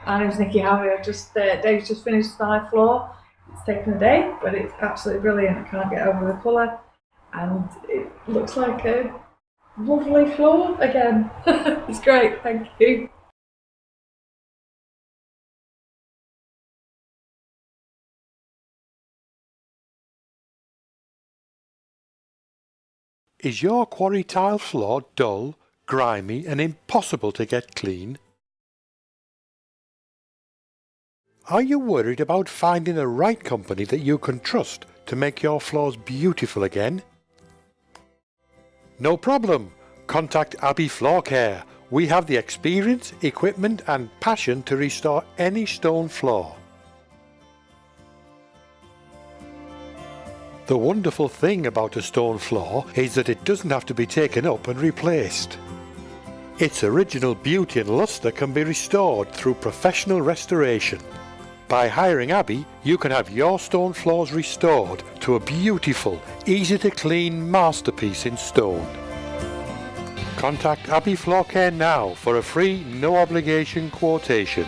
My name's Nikki Howie. Dave's just finished my floor. It's taken a day, but it's absolutely brilliant. I can't get over the colour, and it looks like a lovely floor again. It's great, thank you. Is your quarry tile floor dull, grimy and impossible to get clean? Are you worried about finding the right company that you can trust to make your floors beautiful again? No problem. Contact Abbey Floor Care. We have the experience, equipment and passion to restore any stone floor. The wonderful thing about a stone floor is that it doesn't have to be taken up and replaced. Its original beauty and lustre can be restored through professional restoration. By hiring Abbey, you can have your stone floors restored to a beautiful, easy to clean masterpiece in stone. Contact Abbey Floor Care now for a free, no obligation quotation.